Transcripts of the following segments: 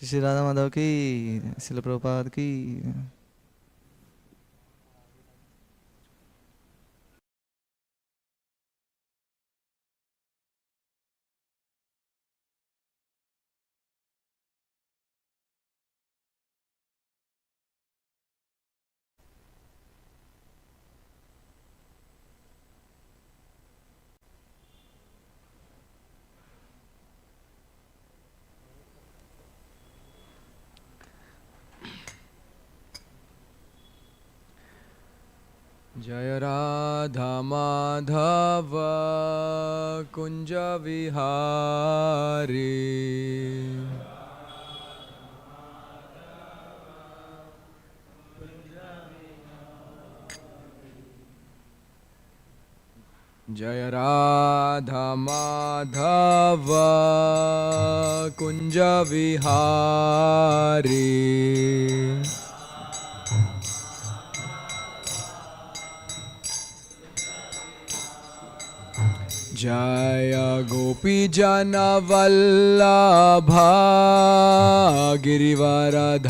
श्री श्री राधा माधव की, श्रील प्रभुपाद की। जय राधा माधव कुंज विहारी, जय राधा माधव कुंज विहारी, जय गोपी जन वल्लभ गिरिवरधारी,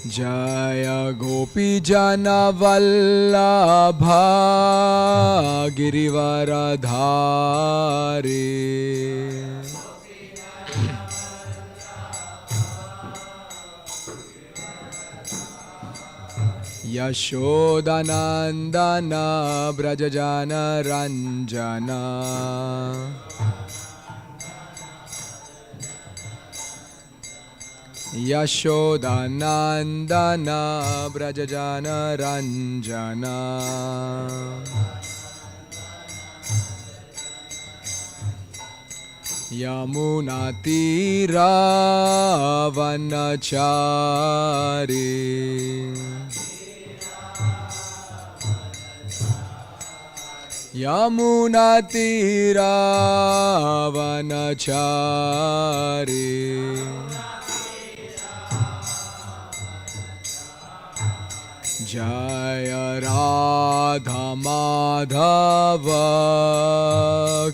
जय गोपी जन वल्लभ गिरिवरधारी, यशोदानंदन ब्रजजन रंजन, यशोदानंदन ब्रजजन रंजन, यमुना तीरावनचारी, यमुना तीरावनचारी, जय राधा माधव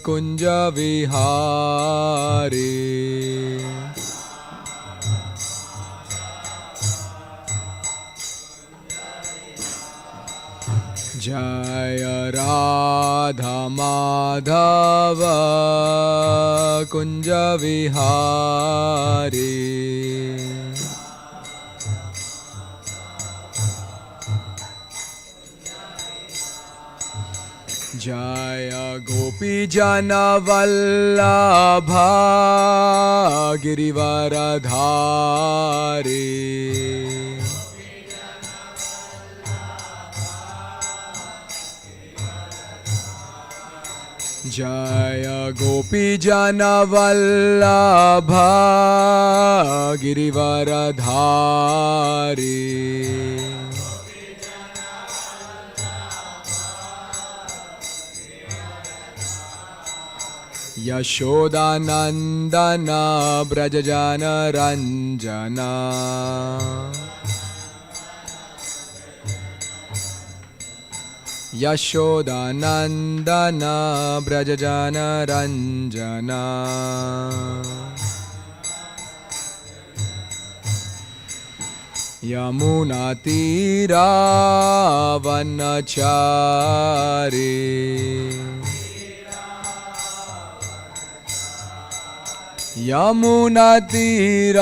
कुंज विहारी, जय राधा माधव कुंज विहारी, जय गोपी जन वल्लभ गिरिवरधारी, जय गोपी जन वल्लभ गिरिवरधारी, यशोदानंदन ब्रजजन रंजन, यशोदानंदन ब्रजजन रंजन, यमुना तीरावनचारी, यमुना तीरावनचारी,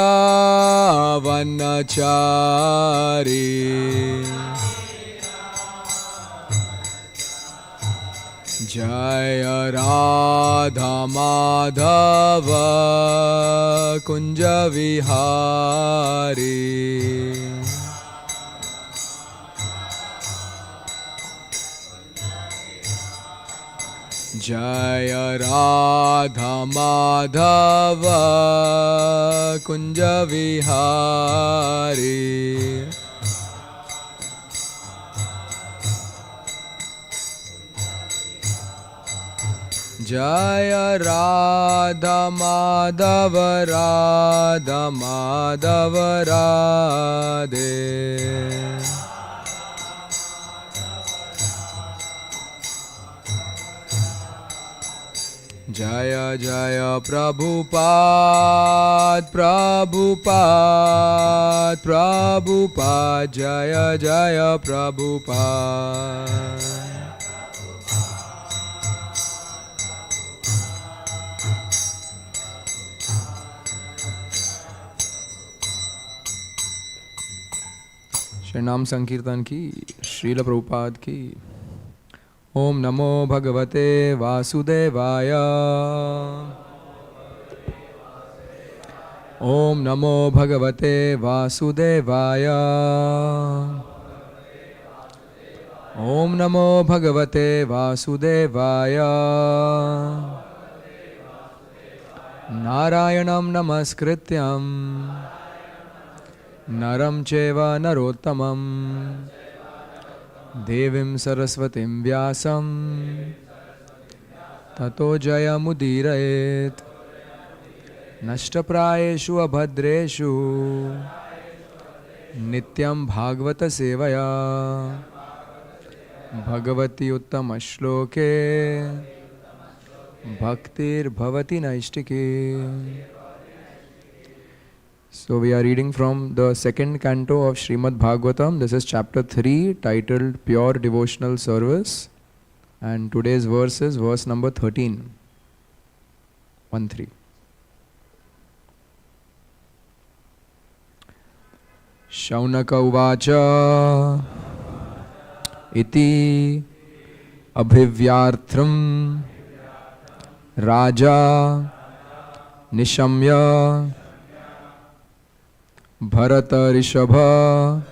जय राधा माधव कुंज विहारी, जय राधा माधव कुंज विहारी, जय Radha Madhav Radha Madhav Radhe, Jaya Jaya Prabhupada, Prabhupada, Prabhupada, Jaya Jaya Prabhupada. Shri नाम संकीर्तन की, श्रील प्रभुपाद की। ओम नमो भगवते वासुदेवाय। ओम नमो भगवते वासुदेवाय। ओम नमो भगवते वासुदेवाय। नारायणं नमस्कृत्यं नरं चैव नरोत्तमं देवीं सरस्वतीं व्यासं ततो जयमुदीरयेत्। नष्टप्रायेषु अभद्रेषु नित्यं भागवत सेवया Bhagwati उत्तमश्लोके भक्तिर्भवति नैष्टिकी। So we are reading from the second canto of Śrīmad-Bhāgavatam. This is chapter 3 titled Pure Devotional Service. And today's verse is verse number 13. 1-3. Shaunaka uvacha iti abhivyartham raja nishamya Bharata Rishabha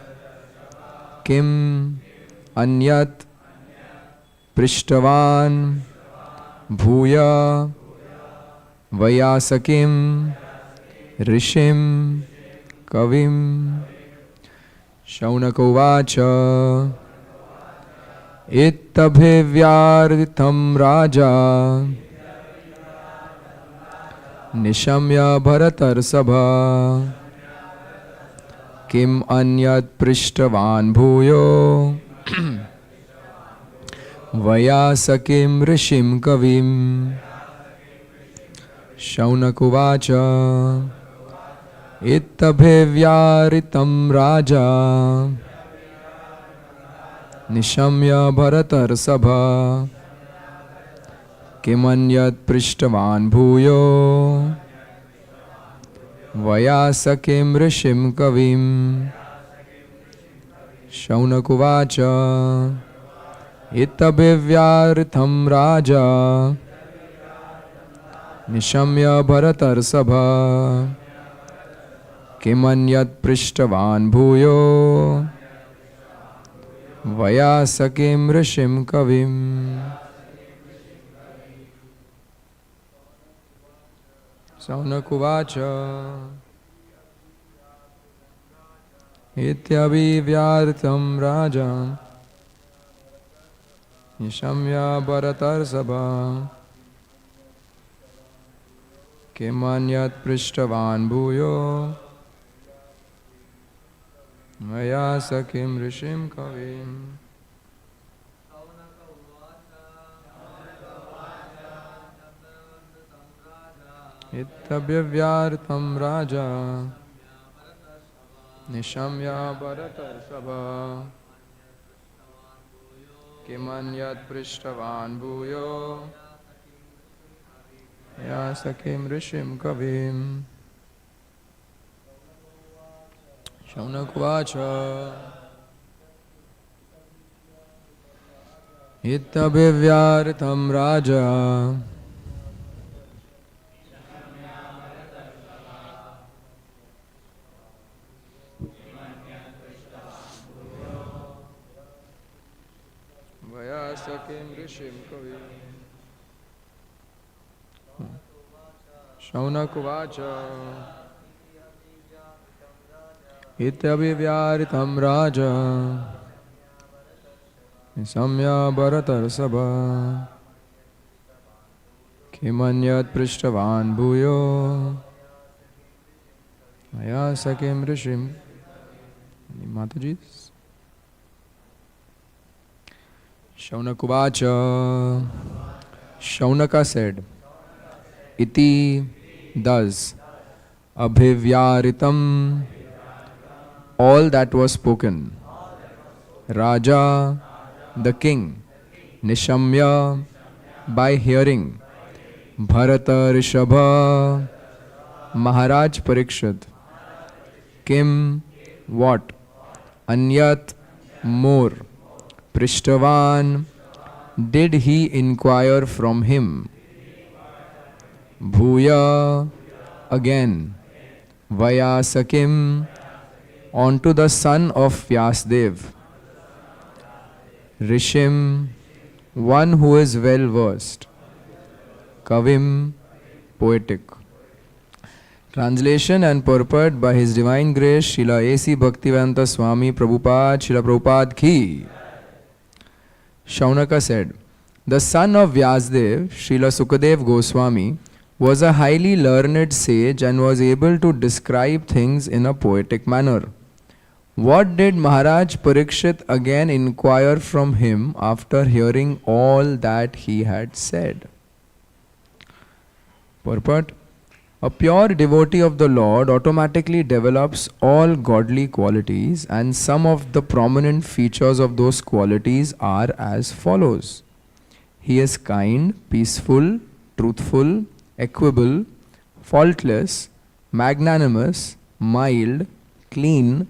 Kim Anyat Prishtavan Bhuya Vayasakim Rishim Kavim. Shaunaka uvacha Ittabhivyartham Raja Nishamya Bharatar Sabha Kim anyat prishtavan bhuyo Vayasakim rishim kavim. Shaunakuvacha Ittabhivyaritam raja Nishamya bharatar sabha Kim anyat prishtavan bhuyo Vayasakim rishim kavim. Shaunakuvacha Ittabhivyartham raja Nishamya bharatar sabha Kimanyat prishtavan bhuyo Vayasakim rishim kavim. Shaunakuvacha Ityabhivyartham raja Nishamya bharatar sabha Kimanyat prishtavan bhuyo Vayasakim rishim kavim. Ittabhivyartham raja Nishamya bharatar sabha Kimanyat prishtavan bhuyo Yasakim rishim kavim. Shaunakuvacha Ittabhivyartham raja Vayasakim rishim kavim. Shaunakuvacha Ityabhivyaritam raja Nisamya bharatar sabha Kimanyat prishtavan bhuyo Vayasakim rishim. Any Matajis? Shaunakuvacha. Shaunaka said, iti, thus, abhivyaritam, all that was spoken, Raja, the king, nishamya, by hearing, Bharata Rishabha, Maharaj Pariksit, kim, what, anyat, more, prishtavan, did he inquire from him, bhuya, again, Vyasakim, onto the son of Vyasadeva, Rishim, one who is well versed, Kavim, poetic. Translation and purport by His Divine Grace Srila A.C. Bhaktivedanta Swami Prabhupada, Srila Prabhupada ki. Shaunaka said, the son of Vyasadeva, Srila Sukadeva Goswami, was a highly learned sage and was able to describe things in a poetic manner. What did Maharaj Pariksit again inquire from him after hearing all that he had said? Purport. A pure devotee of the Lord automatically develops all godly qualities, and some of the prominent features of those qualities are as follows. He is kind, peaceful, truthful, equable, faultless, magnanimous, mild, clean,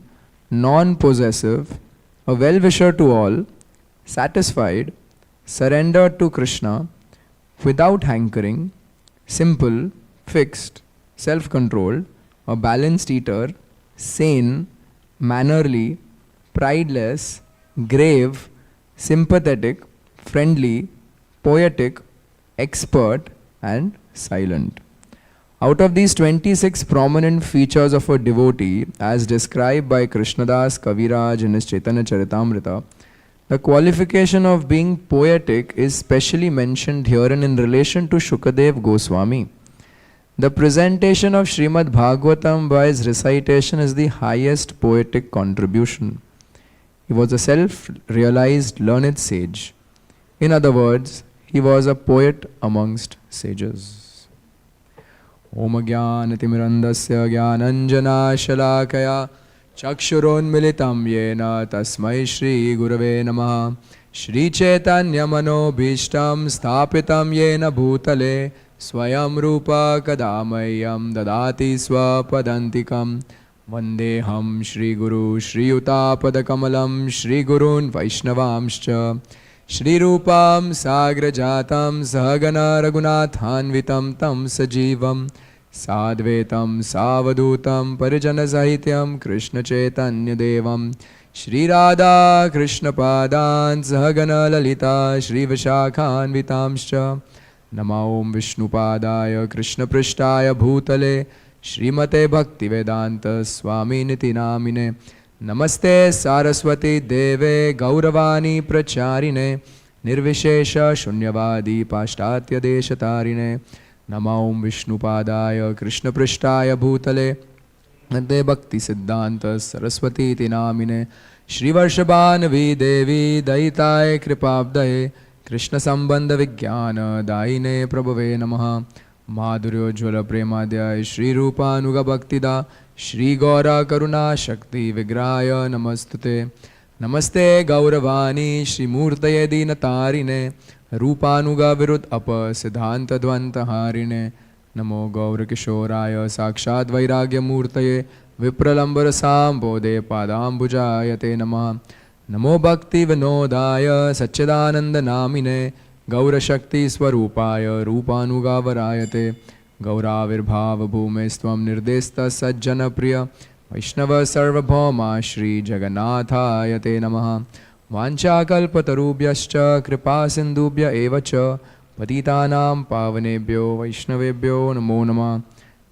non-possessive, a well-wisher to all, satisfied, surrendered to Krishna, without hankering, simple, fixed, self-controlled, a balanced eater, sane, mannerly, prideless, grave, sympathetic, friendly, poetic, expert, and silent. Out of these 26 prominent features of a devotee, as described by Krishnadas Kaviraj in his Chaitanya Charitamrita, the qualification of being poetic is specially mentioned herein in relation to Sukadeva Goswami. The presentation of Śrīmad-Bhāgavatam by his recitation is the highest poetic contribution. He was a self-realized learned sage. In other words, he was a poet amongst sages. Om Jnanatimirandasya Jnananjana Chakshuronmilitam Yena Tasmai Shri Gurave Namaha Shri Chaitanya Manobhishtam Sthapitam Yena Bhutale Swayam Rupa Kadamayam Dadati Swapadantikam Vandeham Shri Guru Shri Utapadakammalam Shri Gurun Vaishnavamscha Shri Rupam Sagrajatam Sahagana Raghunathanvitam Tam Sajivam Sadvetam Savadutam Parijana Sahityam Krishna Chaitanya Devam Shri Radha Krishna Padan Sahagana Lalita Shri Vishakhanvitamscha Nama Om Vishnu Padaya Krishna Prishtaya Bhutale Shrimate Bhaktivedanta Swami Niti Namine Namaste Saraswati Deve Gauravani Pracharine Nirvishesha Shunyavadi Pashtatya Deshatarine Nama Om Vishnu Padaya Krishna Prishtaya Bhutale Nade Bhakti Siddhanta Saraswati Iti Namine Shri Varshabhanavi Devi Daitaye Kripabdaye Krishna Sambandha Vijnana Daine Prabhave Namaha Madhuryo Jwala Premadhyay Shri Rupa Anuga Bhaktida Shri Gaura Karuna Shakti Vigraya Namastute Namaste Gauravani Shri Murtaye Dinatarine Rupanuga Virud Apa Siddhanta Dvanta Harine Namo Gaura Kishoraya Sakshat Vairagya Murtaye Vipralambara Sambode Padambujayate Namaha Namo Bhakti Vinodaya Satchidananda Namine Gaura Shakti Swarupaya Rupanuga Varayate Gauravir Bhava Bhumestvam Nirdesta Sajjana Priya Vaishnava Sarvabhauma Shri Jagannathayate Namaha Vancha Kalpatarubhyascha Kripa Sindubhya Evacha Patitanam Pavanebhyo Vaishnavebhyo Namo Namah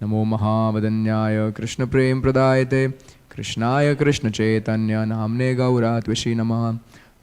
Namo Mahavadanyaya Krishna Prem Pradayate Krishnaya Krishna Chaitanya Namne Gaura Tvishi Namaha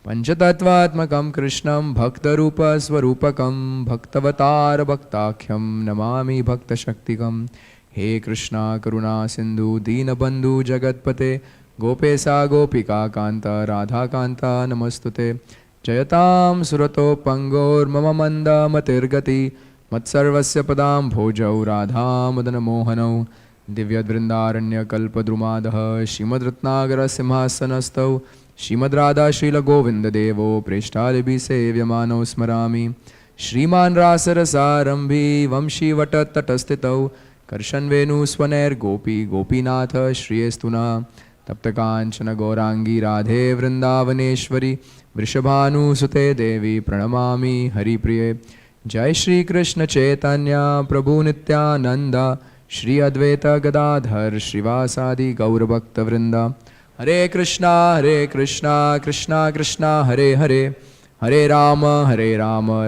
Panchatattvatmakam Krishnam Bhaktarupa Swarupakam Bhaktavatar Bhaktakhyam Namami Bhakta Shaktikam He Krishna Karuna Sindhu Deenabandhu Jagatpate Gopesa Gopika Kanta Radha Kanta Namastute Jayatam Surato Pangor Mama Manda Matirgati Matsarvasya padam bhojau radha madana mohanau divyad vrindaranya kalpadrumadah Śrīmad Ratnagara simhasanastau Śrīmad Radha Srila Govinda Devo Preshtalibi Sevyamano Smarami Shriman Rasarasarambhi Vamshi Vatattatastitau Karshan Venu Swaner Gopi Gopinatha Shriyestuna Taptakanchana Gaurangi Radhe Vrindavaneshwari Vrishabhanu Sute Devi Pranamami Hari Priye Jai Shri Krishna Chaitanya Prabhu Nityananda Shri Advaita Gadadhar Shrivasadi Gaurabhakta Vrinda Hare Krishna Krishna Krishna Hare Hare Hare Rama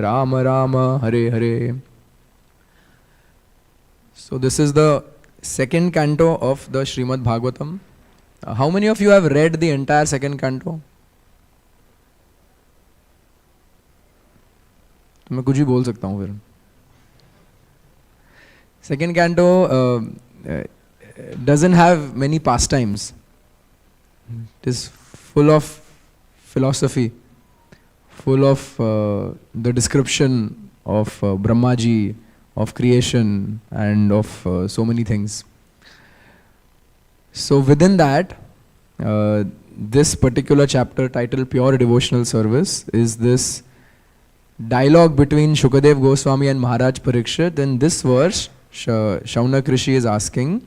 Rama Rama Hare Hare. So this is the second canto of the Śrīmad-Bhāgavatam. How many of you have read the entire second canto? तो मैं कुछ भी बोल सकता हूँ फिर. Second canto doesn't have many pastimes. It is full of philosophy, full of the description of Brahmaji, of creation, and of so many things. So within that, this particular chapter titled Pure Devotional Service is this dialogue between Sukadeva Goswami and Maharaja Pariksit. In this verse, Shaunak Rishi is asking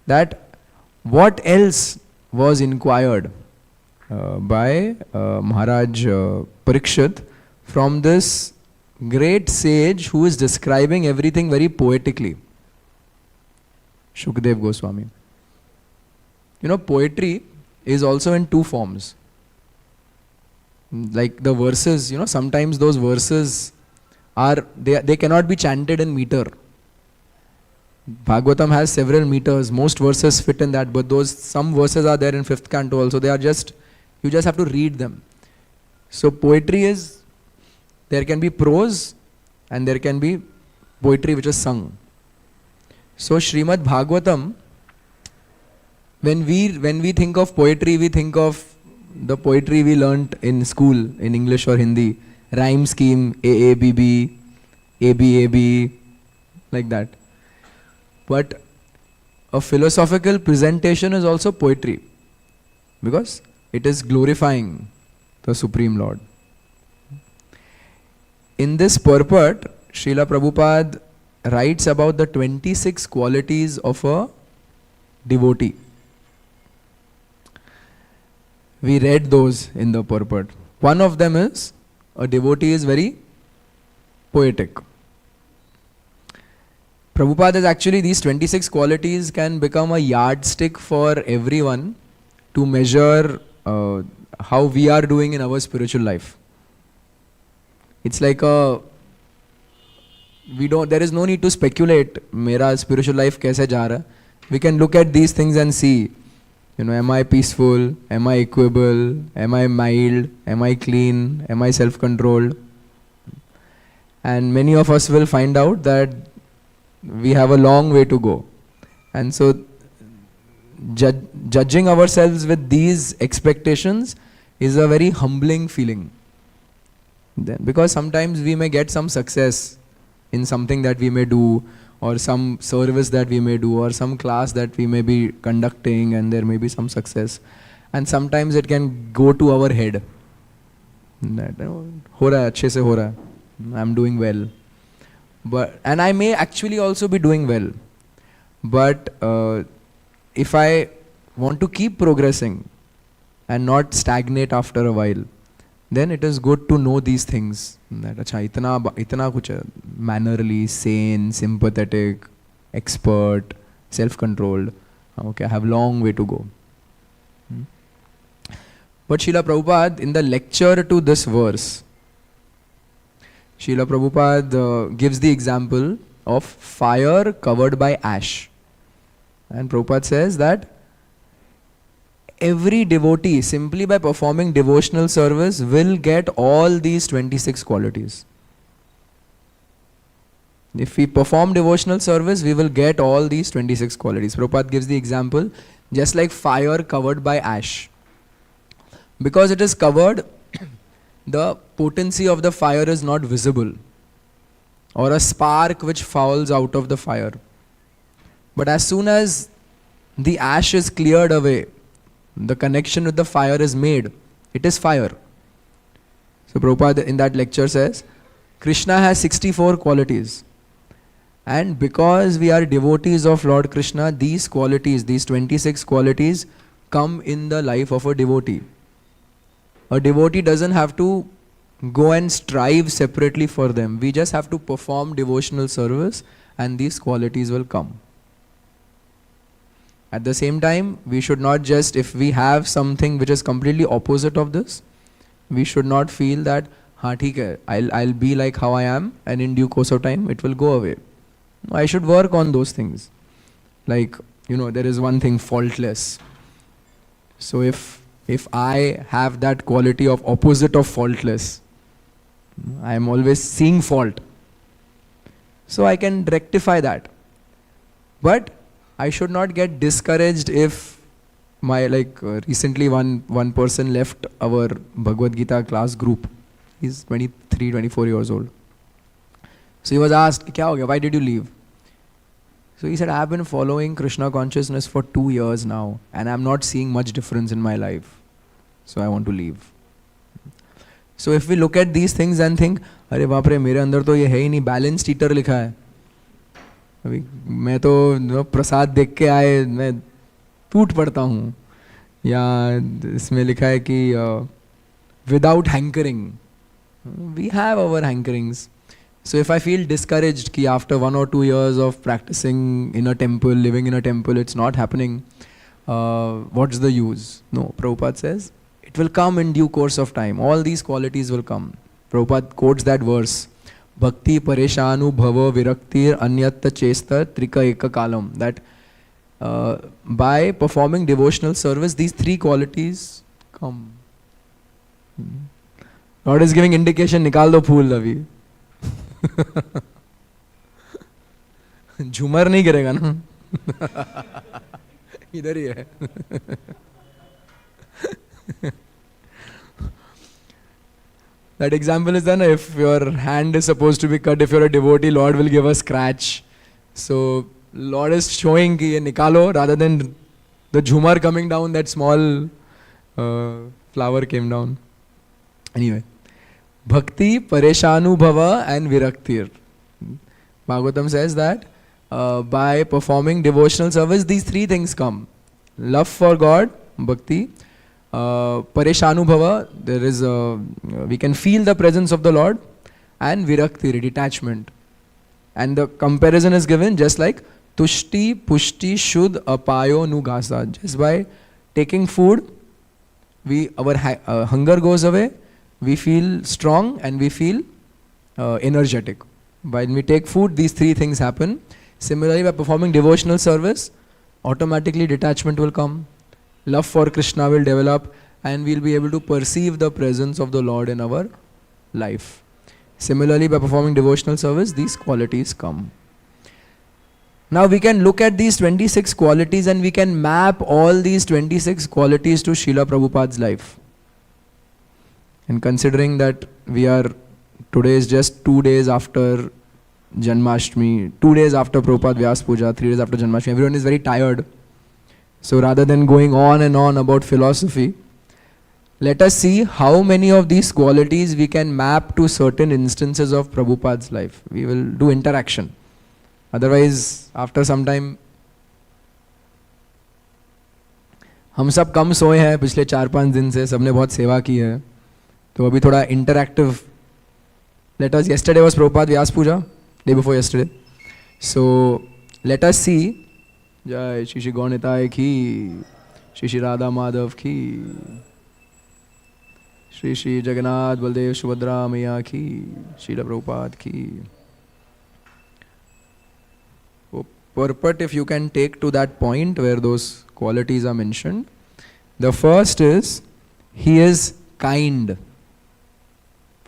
that what else was inquired by Maharaj Pariksit from this great sage who is describing everything very poetically. Sukadeva Goswami. You know, poetry is also in two forms. Like the verses, you know, sometimes those verses are, they cannot be chanted in meter. Bhagavatam has several meters, most verses fit in that, but some verses are there in 5th canto also, they are just, you just have to read them. So poetry is, there can be prose and there can be poetry which is sung. So Śrīmad-Bhāgavatam, when we think of poetry, we think of the poetry we learnt in school in English or Hindi, rhyme scheme, AABB, ABAB, like that. But a philosophical presentation is also poetry because it is glorifying the Supreme Lord. In this purport, Srila Prabhupada writes about the 26 qualities of a devotee. We read those in the purport. One of them is, a devotee is very poetic. Prabhupada is actually, these 26 qualities can become a yardstick for everyone to measure how we are doing in our spiritual life. It's like there is no need to speculate, mera spiritual life kaise ja raha. We can look at these things and see, you know, am I peaceful? Am I equable? Am I mild? Am I clean? Am I self-controlled? And many of us will find out that we have a long way to go. And so judging ourselves with these expectations is a very humbling feeling. Then, because sometimes we may get some success in something that we may do, or some service that we may do, or some class that we may be conducting and there may be some success. And sometimes it can go to our head. That, ho raha hai, achhe se ho raha hai. I'm doing well. And I may actually also be doing well. But if I want to keep progressing and not stagnate after a while, then it is good to know these things. That acha, itna kuch hai, mannerly, sane, sympathetic, expert, self-controlled. Okay, I have a long way to go. But Srila Prabhupada, in the lecture to this verse, Srila Prabhupada gives the example of fire covered by ash. And Prabhupada says that every devotee, simply by performing devotional service, will get all these 26 qualities. If we perform devotional service, we will get all these 26 qualities. Prabhupada gives the example, just like fire covered by ash. Because it is covered, the potency of the fire is not visible. or a spark which falls out of the fire. But as soon as the ash is cleared away, the connection with the fire is made. It is fire. So Prabhupada in that lecture says, Krishna has 64 qualities. And because we are devotees of Lord Krishna, these qualities, these 26 qualities come in the life of a devotee. A devotee doesn't have to go and strive separately for them. We just have to perform devotional service and these qualities will come. At the same time, we should not just, if we have something which is completely opposite of this, we should not feel that, theek hai, I'll be like how I am and in due course of time it will go away. No, I should work on those things. Like, there is one thing, faultless. So if I have that quality of opposite of faultless, I am always seeing fault. So I can rectify that. But I should not get discouraged if recently one person left our Bhagavad Gita class group. He's 23, 24 years old. So he was asked, Kya ho gaya? Why did you leave? So he said, I have been following Krishna consciousness for 2 years now and I'm not seeing much difference in my life. So I want to leave. So if we look at these things and think, अरे बाप रे मेरे अंदर तो ये है ही नहीं, balanced eater लिखा है, अभी मैं तो प्रसाद देख के आए मैं टूट पड़ता हूँ, या इसमें लिखा है कि without hankering, we have our hankerings. So if I feel discouraged कि after 1 or 2 years of practicing in a temple, living in a temple, it's not happening, what's the use? No, Prabhupada says, it will come in due course of time. All these qualities will come. Prabhupada quotes that verse, Bhakti Pareshanu Bhava Viraktir Anyatta Chesta Trika Eka Kalam. That by performing devotional service, these 3 qualities come. Lord is giving indication, nikal do phool abhi. झूमर नहीं करेगा ना, इधर ही है. That example is done. If your hand is supposed to be cut, if you're a devotee, Lord will give a scratch. So Lord is showing कि ये निकालो, rather than the झूमर coming down, that small flower came down. Anyway, Bhakti, Pareshanubhava and Viraktir. Bhagavatam says that by performing devotional service, these 3 things come. Love for God, Bhakti. Pareshanubhava, there is we can feel the presence of the Lord, and Viraktir, detachment. And the comparison is given just like Tushti, Pushti, Shuddh, Apayo, Nugasa. Just by taking food, our hunger goes away, we feel strong and we feel energetic. When we take food, these 3 things happen. Similarly, by performing devotional service, automatically detachment will come. Love for Krishna will develop and we'll be able to perceive the presence of the Lord in our life. Similarly, by performing devotional service, these qualities come. Now we can look at these 26 qualities and we can map all these 26 qualities to Srila Prabhupada's life. And considering that today is just 2 days after Janmashtami, 2 days after Prabhupada Vyas Puja, 3 days after Janmashtami, everyone is very tired. So rather than going on and on about philosophy, let us see how many of these qualities we can map to certain instances of Prabhupada's life. We will do interaction. Otherwise, after some time, हम सब कम सोए हैं पिछले 4-5 दिन से, सबने बहुत सेवा की है, तो अभी थोड़ा interactive. Let us, yesterday was Prabhupada Vyas Puja, day before yesterday. So let us see. Jai Shri Shri Gaunitai ki, Shri Shri Radha Madhav ki, Shri Shri Jagannath Baldev Subhadra Maya ki, Srila Prabhupada ki. So, purport, if you can take to that point where those qualities are mentioned. The first is, he is kind.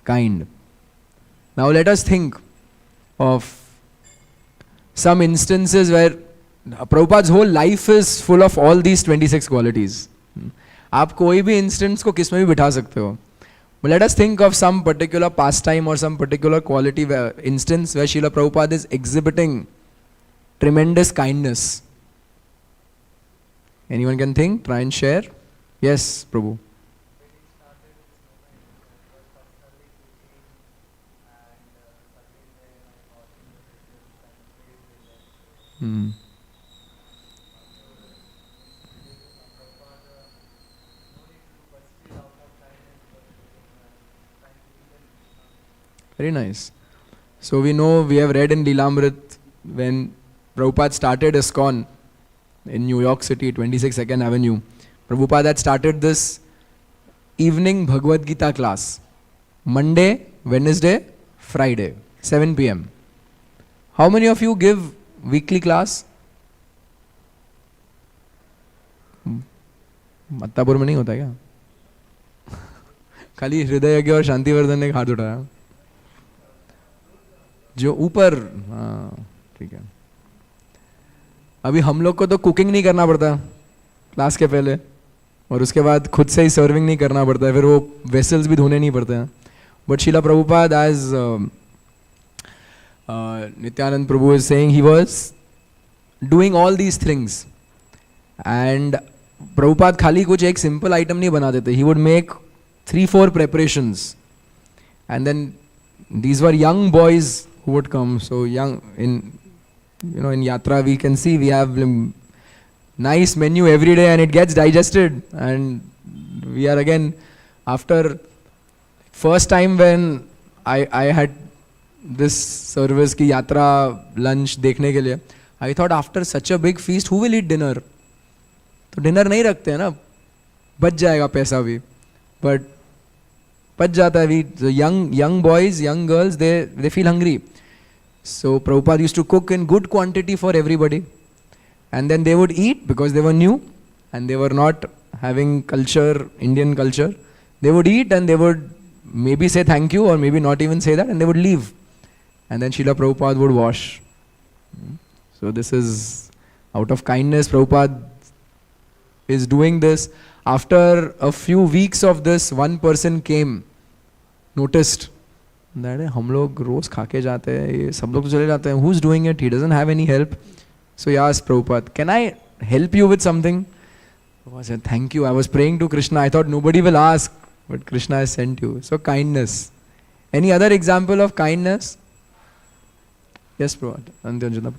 Kind. Now let us think of some instances where Prabhupada's whole life is full of all these 26 qualities. आप कोई भी instance को किस में भी बिठा सकते हो. But let us think of some particular pastime or some particular quality instance where Srila Prabhupada is exhibiting tremendous kindness. Anyone can think? Try and share. Yes, Prabhu. Hmm. Very nice. So we know, we have read in Leelamrit when Prabhupada started ISKCON in New York City, 22nd Avenue. Prabhupada had started this evening Bhagavad Gita class. Monday, Wednesday, Friday, 7 p.m. How many of you give weekly class? मत्तापुर में नहीं होता क्या? खाली हृदय यज्ञ और शांतिवर्धन ने हाथ उठाया. जो ऊपर, हाँ ठीक है. अभी हम लोग को तो कुकिंग नहीं करना पड़ता क्लास के पहले, और उसके बाद खुद से ही सर्विंग नहीं करना पड़ता है, फिर वो वेसल्स भी धोने नहीं पड़ते हैं. But Srila Prabhupada, as Nityanand Prabhu is saying, he was doing all these things. And Prabhupada खाली कुछ एक simple item नहीं बना देते. He would make 3-4 preparations. And then these were young boys who would come. So young, in Yatra we can see we have nice menu every day and it gets digested. And we are again, after first time when I had this service की यात्रा lunch देखने के लिए, I thought after such a big feast who will eat dinner? तो dinner नहीं रखते हैं ना, बच जाएगा पैसा भी, बट बच जाता है भी. young boys, young girls, they feel hungry. So Prabhupada used to cook in good quantity for everybody, and then they would eat because they were new and they were not having culture, Indian culture. They would eat and they would maybe say thank you or maybe not even say that, and they would leave. And then Srila Prabhupada would wash. So this is out of kindness. Prabhupada is doing this. After a few weeks of this, one person came, noticed that हम लोग रोज खा के जाते हैं, ये सब लोग तो चले जाते हैं. Who's doing it? He doesn't have any help. So he asked Prabhupada, can I help you with something? Prabhupada said, thank you. I was praying to Krishna. I thought nobody will ask, but Krishna has sent you. So kindness. Any other example of kindness? Yes, Prabhupada.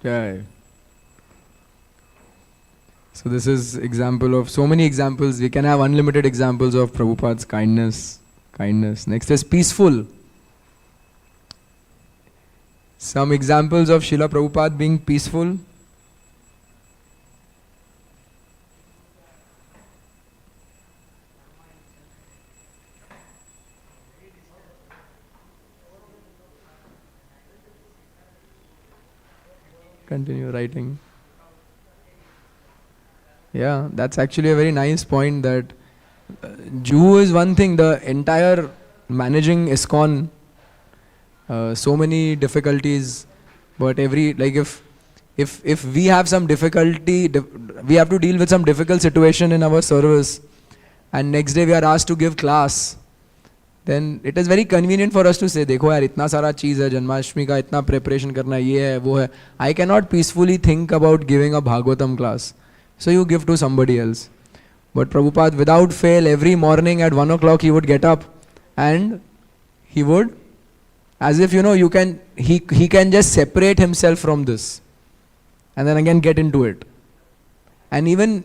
Okay. So this is example of so many examples. We can have unlimited examples of Prabhupada's kindness. Next is peaceful. Some examples of Srila Prabhupada being peaceful. Continue writing. Yeah, that's actually a very nice point, that Jew is one thing, the entire managing ISKCON, so many difficulties, but if we have some difficulty, we have to deal with some difficult situation in our service, and next day we are asked to give class, then it is very convenient for us to say, देखो यार इतना सारा चीज़ है, जन्माष्टमी का इतना preparation करना, ये है वो है. I cannot peacefully think about giving a Bhagavatam class. So you give to somebody else. But Prabhupada, without fail, every morning at 1 o'clock he would get up and he would, as if he can just separate himself from this and then again get into it. And even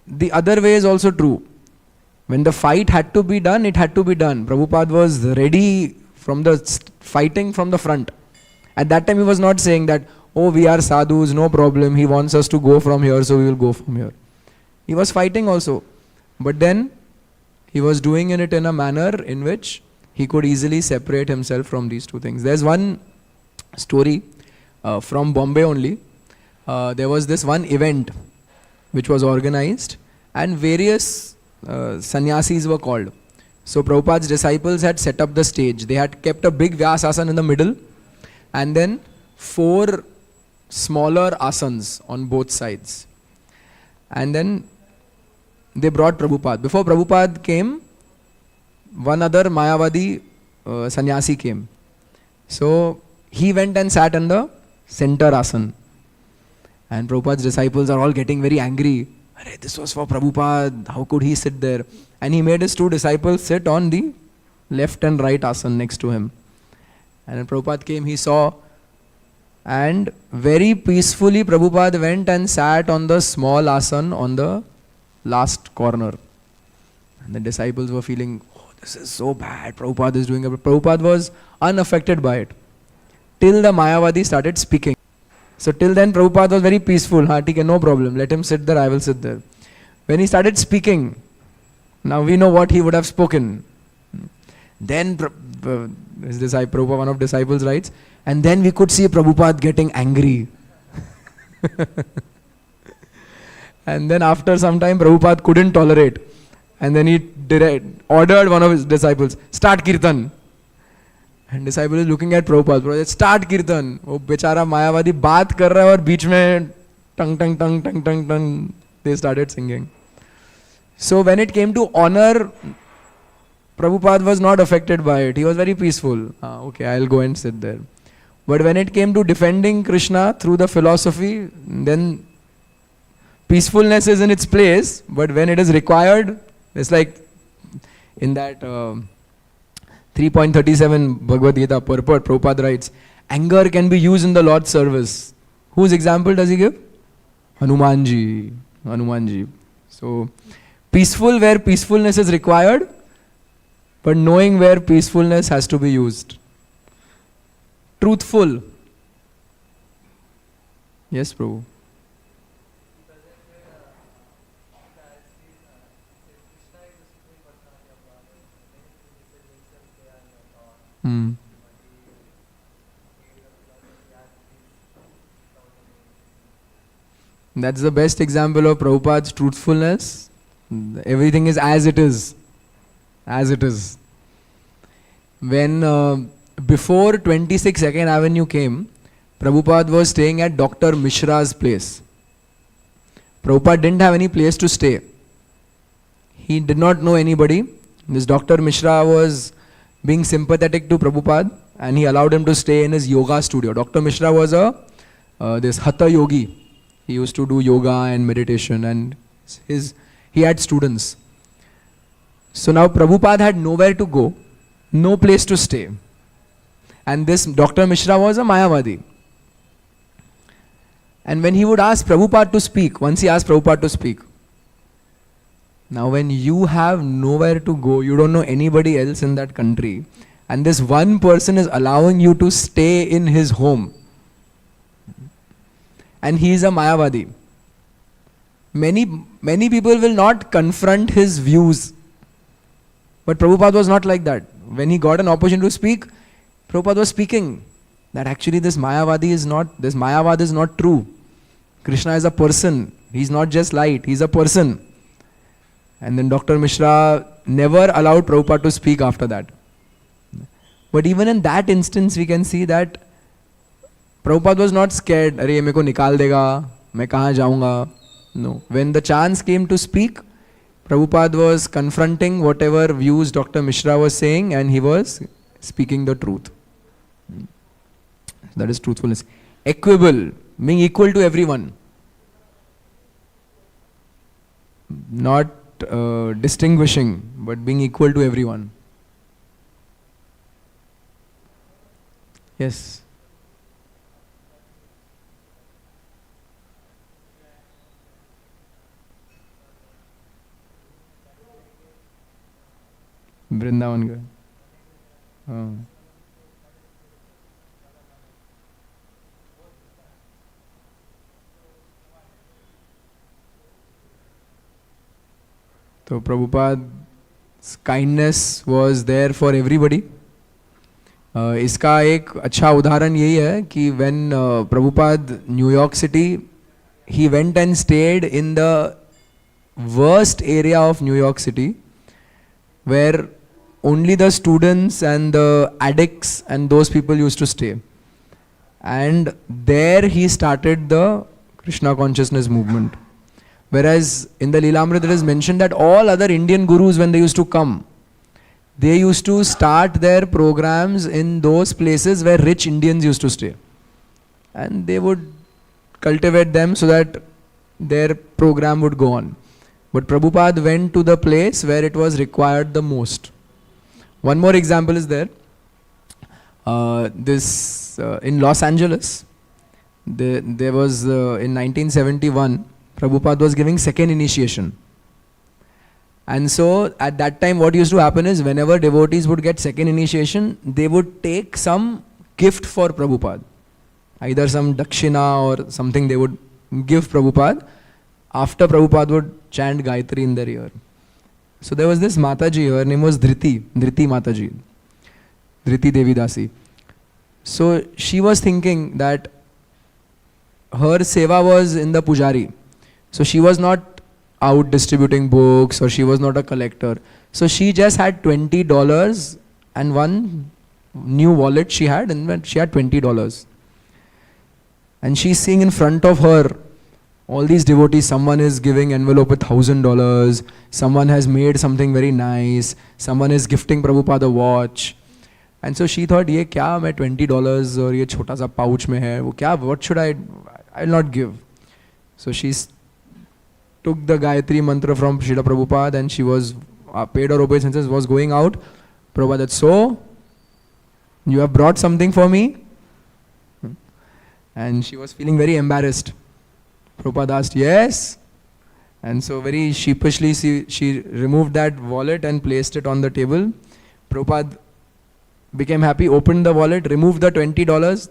the other way is also true. When the fight had to be done, it had to be done. Prabhupada was ready from the fighting from the front. At that time he was not saying that, oh, we are sadhus, no problem, he wants us to go from here, so we will go from here. He was fighting also. But then he was doing it in a manner in which he could easily separate himself from these two things. There's one story from Bombay only. There was this one event which was organized, and various sannyasis were called. So Prabhupada's disciples had set up the stage. They had kept a big Vyasasana in the middle, and then 4 smaller asanas on both sides. And then they brought Prabhupada. Before Prabhupada came, one other Mayavadi sannyasi came. So he went and sat on the center asana. And Prabhupada's disciples are all getting very angry. This was for Prabhupada, how could he sit there? And he made his 2 disciples sit on the left and right asana next to him. And when Prabhupada came, he saw, and very peacefully Prabhupada went and sat on the small asana on the last corner. And the disciples were feeling, oh, this is so bad, Prabhupada is doing it. But Prabhupada was unaffected by it. Till the Mayavadi started speaking. So till then Prabhupada was very peaceful. No problem, let him sit there, I will sit there. When he started speaking, now we know what he would have spoken. Then his disciple, one of disciples writes, and then we could see Prabhupada getting angry. And then after some time Prabhupada couldn't tolerate. And then he ordered one of his disciples, start Kirtan. And disciple is looking at Prabhupada, start Kirtan. Oh, बेचारा मायावादी बात कर रहा है और बीच में टंग टंग टंग टंग टंग टंग. They started singing. So when it came to honor, Prabhupada was not affected by it. He was very peaceful. Okay, I'll go and sit there. But when it came to defending Krishna through the philosophy, then peacefulness is in its place. But when it is required, it's like in that 3.37 Bhagavad Gita purport, Prabhupada writes, anger can be used in the Lord's service. Whose example does he give? Hanumanji. Hanumanji. So, peaceful where peacefulness is required, but knowing where peacefulness has to be used. Truthful. Yes, Prabhu. That's the best example of Prabhupada's truthfulness. Everything is as it is. As it is. When before 26 2nd Avenue came, Prabhupada was staying at Dr. Mishra's place. Prabhupada didn't have any place to stay. He did not know anybody. This Dr. Mishra was being sympathetic to Prabhupada, and he allowed him to stay in his yoga studio. Dr. Mishra was this Hatha yogi. He used to do yoga and meditation, and he had students. So now Prabhupada had nowhere to go, no place to stay. And this Dr. Mishra was a Mayavadi. And when he would ask Prabhupada to speak, once he asked Prabhupada to speak. Now when you have nowhere to go, you don't know anybody else in that country, and this one person is allowing you to stay in his home, and he is a Mayavadi. Many people will not confront his views. But Prabhupada was not like that. When he got an opportunity to speak, Prabhupada was speaking that actually this Mayavad is not true. Krishna is a person. He is not just light, he is a person. And then Dr. Mishra never allowed Prabhupada to speak after that. But even in that instance, we can see that Prabhupada was not scared. Arey, ye meko nikal dega, main kahan jaunga. No. When the chance came to speak, Prabhupada was confronting whatever views Dr. Mishra was saying, and he was speaking the truth. That is truthfulness. Equable, being equal to everyone. Not distinguishing, but being equal to everyone. Yes. Vrindavan ka. So Prabhupada's kindness was there for everybody. इसका एक अच्छा उदाहरण यही है कि when Prabhupada New York City, he went and stayed in the worst area of New York City, where only the students and the addicts and those people used to stay. And there he started the Krishna consciousness movement. Whereas in the Lilamrita it is mentioned that all other Indian gurus, when they used to come, they used to start their programs in those places where rich Indians used to stay. And they would cultivate them so that their program would go on. But Prabhupada went to the place where it was required the most. One more example is there. In Los Angeles, there was in 1971, Prabhupada was giving second initiation. And so at that time what used to happen is whenever devotees would get second initiation, they would take some gift for Prabhupada. Either some dakshina or something they would give Prabhupada after Prabhupada would chant Gayatri in their ear. So there was this Mataji, her name was Dhriti Mataji, Dhriti Devi Dasi. So she was thinking that her seva was in the pujari. So she was not out distributing books or she was not a collector. So she just had $20 and one new wallet she had, and she had $20. And she's seeing in front of her all these devotees, someone is giving envelope with $1,000, someone has made something very nice, someone is gifting Prabhupada a watch. And so she thought, ये क्या मैं $20 और ये छोटा सा pouch में है, वो क्या, what should I'll not give. So she took the Gayatri mantra from Srila Prabhupada and she was paid her obeisances, was going out. Prabhupada said, so, you have brought something for me? And she was feeling very embarrassed. Prabhupada asked, yes. And so very sheepishly she removed that wallet and placed it on the table. Prabhupada became happy, opened the wallet, removed the $20.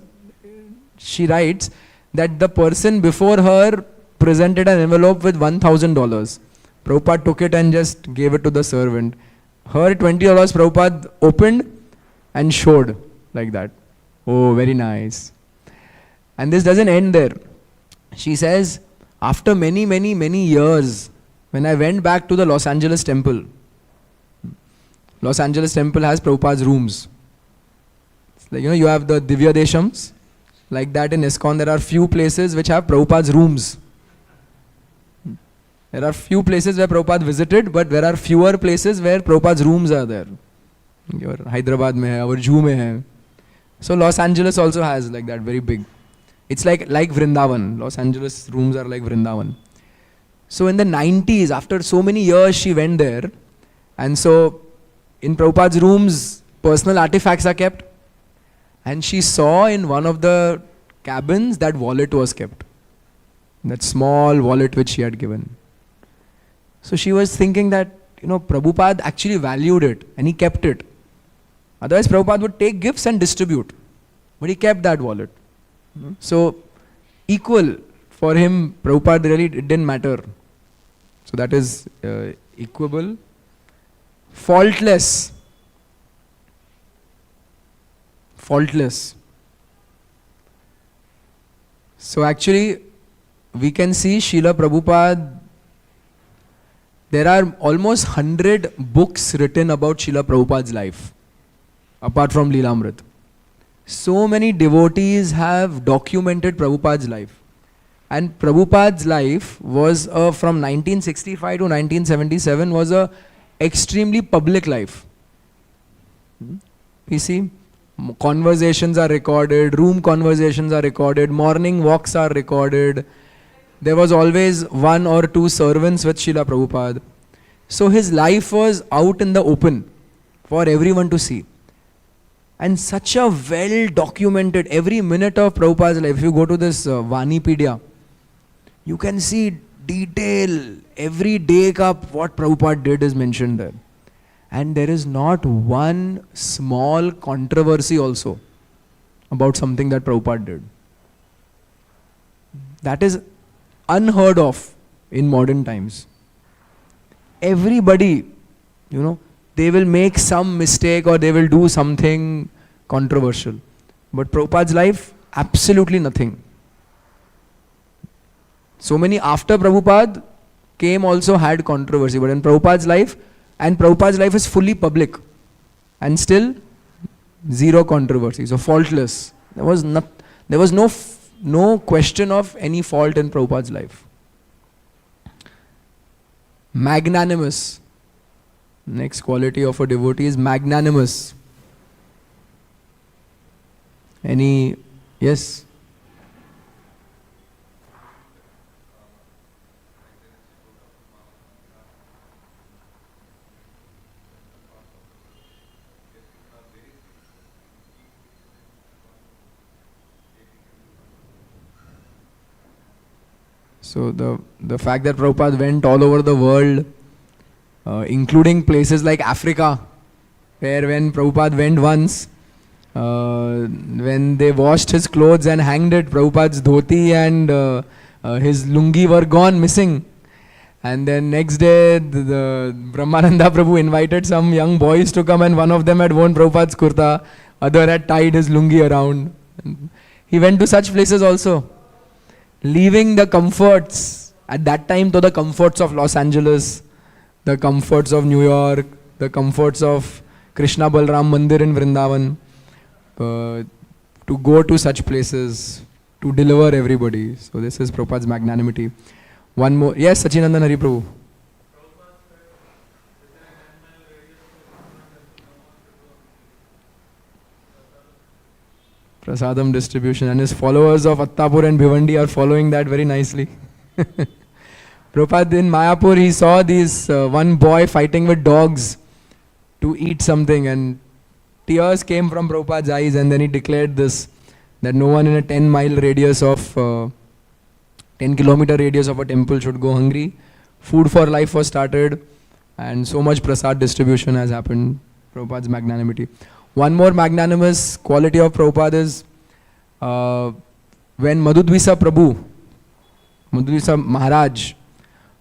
She writes that the person before her presented an envelope with $1,000. Prabhupada took it and just gave it to the servant. Her $20 Prabhupada opened and showed like that. Oh, very nice. And this doesn't end there. She says, after many years, when I went back to the Los Angeles temple, Los Angeles temple has Prabhupada's rooms. It's like, you have the Divya Deshams. Like that in ISKCON, there are few places which have Prabhupada's rooms. There are few places where Prabhupada visited, but there are fewer places where Prabhupada's rooms are there. Your Hyderabad mein hai, our Jew mein hai. So Los Angeles also has like that, very big. It's like Vrindavan. Los Angeles rooms are like Vrindavan. So in the 90s, after so many years, she went there. And so in Prabhupada's rooms, personal artifacts are kept. And she saw in one of the cabins that wallet was kept. That small wallet which she had given. So she was thinking that, Prabhupada actually valued it and he kept it. Otherwise Prabhupada would take gifts and distribute. But he kept that wallet. So equal for him, Prabhupada really, it didn't matter. So that is equable. Faultless. So actually, we can see Srila Prabhupada, there are almost 100 books written about Srila Prabhupada's life, apart from Lilamrit. So many devotees have documented Prabhupada's life. And Prabhupada's life was, from 1965 to 1977, was a extremely public life. You see, conversations are recorded, room conversations are recorded, morning walks are recorded. There was always one or two servants with Srila Prabhupada. So his life was out in the open for everyone to see. And such a well documented, every minute of Prabhupada's life. If you go to this Vanipedia, you can see detail, every day cup, what Prabhupada did is mentioned there. And there is not one small controversy also about something that Prabhupada did. That is unheard of in modern times. everybody, they will make some mistake or they will do something controversial. But Prabhupada's life, absolutely nothing. So many after Prabhupada came also had controversy, but in Prabhupada's life, and Prabhupada's life is fully public, and still zero controversy, so faultless. There was no question of any fault in Prabhupada's life. Magnanimous. Next quality of a devotee is magnanimous. Any, yes? So the fact that Prabhupada went all over the world, including places like Africa, where when Prabhupada went once, when they washed his clothes and hanged it, Prabhupada's dhoti and his lungi were gone, missing. And then next day, the Brahmananda Prabhu invited some young boys to come, and one of them had worn Prabhupada's kurta, other had tied his lungi around. He went to such places also, leaving the comforts, at that time to the comforts of Los Angeles, the comforts of New York, the comforts of Krishna Balram Mandir in Vrindavan, to go to such places, to deliver everybody. So this is Prabhupada's magnanimity. One more, yes, Sachinandan Hari Prabhu. Prasadam distribution, and his followers of Attapur and Bhivandi are following that very nicely. Prabhupada in Mayapur, he saw these one boy fighting with dogs to eat something, and tears came from Prabhupada's eyes, and then he declared this, that no one in a 10-mile radius of 10-kilometer radius of a temple should go hungry. Food for life was started, and so much prasad distribution has happened. Prabhupada's magnanimity. One more magnanimous quality of Prabhupada is when Madhudvisa Prabhu, Madhudvisa Maharaj,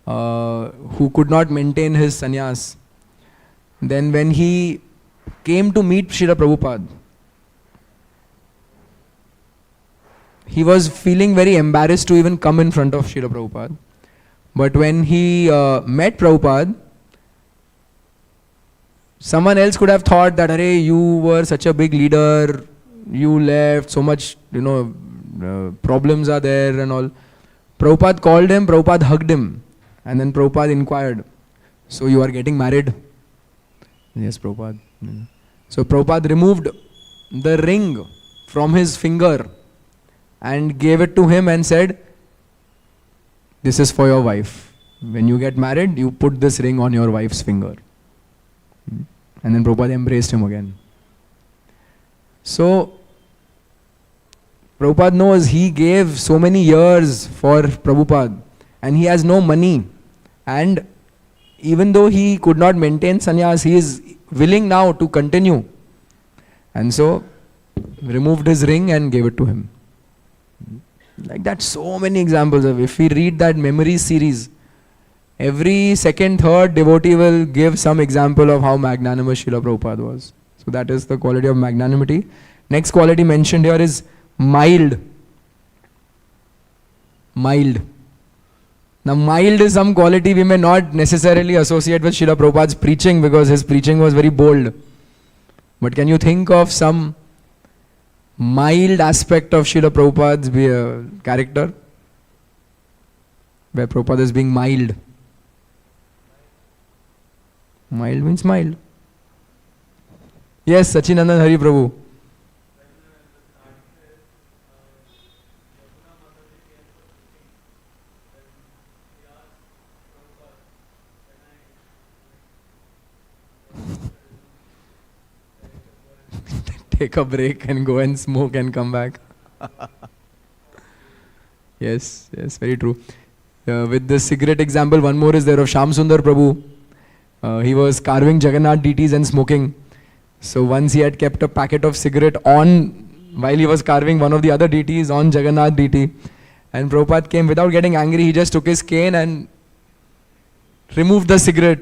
who could not maintain his sannyas, then when he came to meet Srila Prabhupada, he was feeling very embarrassed to even come in front of Srila Prabhupada. But when he met Prabhupada, someone else could have thought that, "Arey, you were such a big leader, you left, so much, problems are there and all." Prabhupada called him, Prabhupada hugged him, and then Prabhupada inquired, "So you are getting married?" "Yes, Prabhupada." So Prabhupada removed the ring from his finger and gave it to him and said, "This is for your wife. When you get married, you put this ring on your wife's finger." And then Prabhupada embraced him again. So Prabhupada knows he gave so many years for Prabhupada, and he has no money. And even though he could not maintain sannyas, he is willing now to continue. And so removed his ring and gave it to him. Like that, so many examples of, if we read that memories series, every second, third devotee will give some example of how magnanimous Srila Prabhupada was. So that is the quality of magnanimity. Next quality mentioned here is mild. Mild. Now mild is some quality we may not necessarily associate with Srila Prabhupada's preaching, because his preaching was very bold. But can you think of some mild aspect of Srila Prabhupada's character, where Prabhupada is being mild? Mild means mild. Yes, Sachinandan Hari Prabhu. Take a break and go and smoke and come back. Yes, very true. With this cigarette example, one more is there of Shyam Sundar Prabhu. He was carving Jagannath deities and smoking. So once he had kept a packet of cigarette on while he was carving one of the other deities on Jagannath deity. And Prabhupada came, without getting angry, he just took his cane and removed the cigarette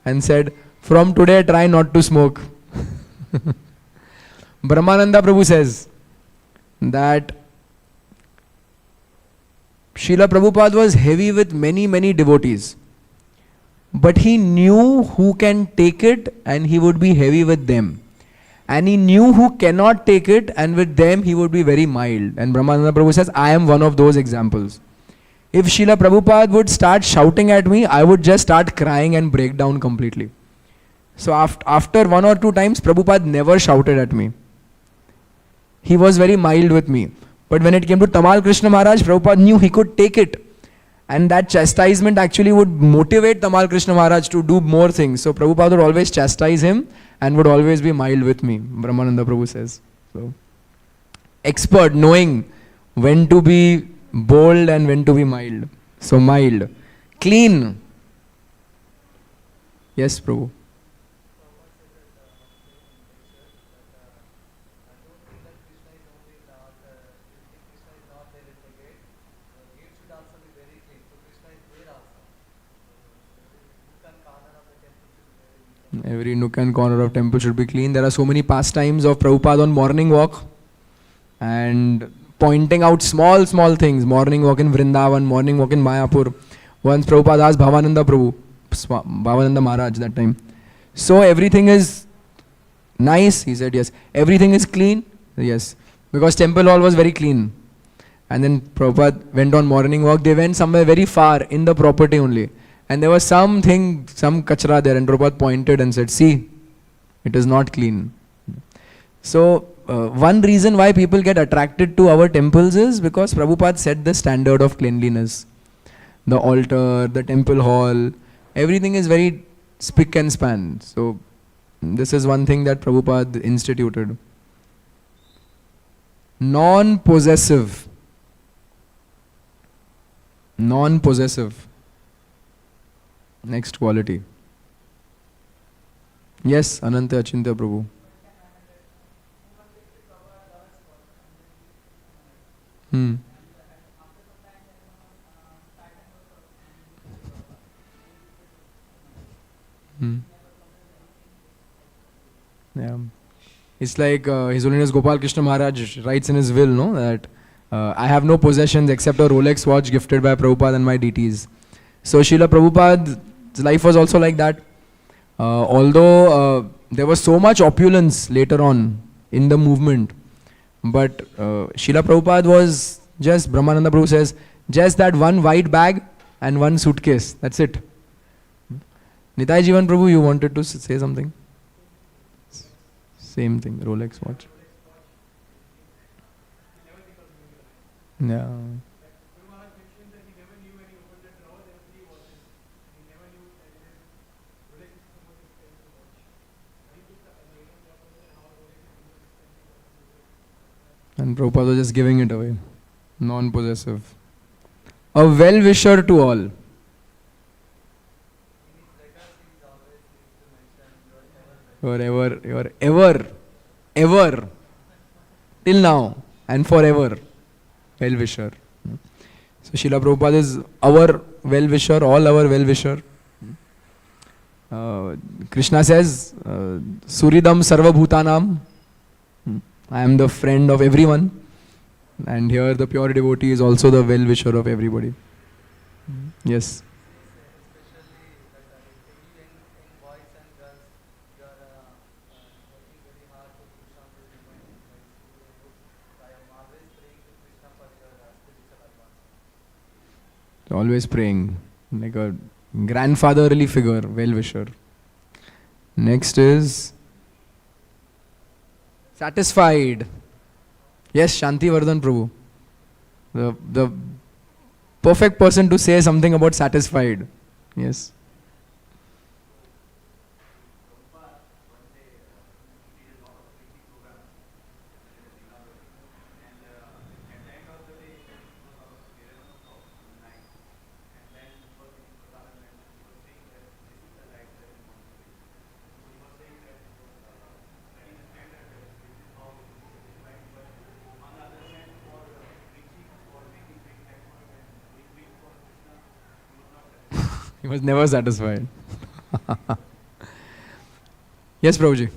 and said, "From today try not to smoke." Brahmananda Prabhu says that Srila Prabhupada was heavy with many devotees, but he knew who can take it and he would be heavy with them. And he knew who cannot take it, and with them he would be very mild. And Brahmananda Prabhu says, I am one of those examples. If Srila Prabhupada would start shouting at me, I would just start crying and break down completely. So after 1 or 2 times, Prabhupada never shouted at me. He was very mild with me. But when it came to Tamal Krishna Maharaj, Prabhupada knew he could take it. And that chastisement actually would motivate Tamal Krishna Maharaj to do more things. So Prabhupada would always chastise him and would always be mild with me, Brahmananda Prabhu says. So, expert, knowing when to be bold and when to be mild. So mild. Clean. Yes, Prabhu. Every nook and corner of temple should be clean. There are so many pastimes of Prabhupada on morning walk and pointing out small things. Morning walk in Vrindavan, morning walk in Mayapur. Once Prabhupada asked Bhavananda Maharaj that time, so everything is nice? He said yes. Everything is clean? Yes. Because temple hall was very clean. And then Prabhupada went on morning walk. They went somewhere very far in the property only. And there was some kachra there, and Prabhupada pointed and said, see, it is not clean. So, one reason why people get attracted to our temples is because Prabhupada set the standard of cleanliness. The altar, the temple hall, everything is very spick and span. So, this is one thing that Prabhupada instituted. Non-possessive. Non-possessive. Next quality. Yes, Ananta Achintya Prabhu. Yeah. It's like His Holiness Gopal Krishna Maharaj writes in his will, no, that I have no possessions except a Rolex watch gifted by Prabhupada and my deities. So Srila Prabhupada's life was also like that. Although there was so much opulence later on in the movement, but Srila Prabhupada was just, Brahmananda Prabhu says, just that one white bag and one suitcase. That's it. Nitai Jivan Prabhu, you wanted to say something? Same thing, Rolex watch. Yeah. And Prabhupada was just giving it away. Non-possessive. A well-wisher to all. Your ever, till now and forever, well-wisher. So Srila Prabhupada is our well-wisher, all our well-wisher. Krishna says, Suridam Sarva Bhutanam. I am the friend of everyone. And here the pure devotee is also the well-wisher of everybody. Yes. Always praying, like a grandfatherly figure, well-wisher. Next is satisfied. Yes, Shanti Vardhan Prabhu. The perfect person to say something about satisfied. Yes. He was never satisfied. Yes, Prabhuji.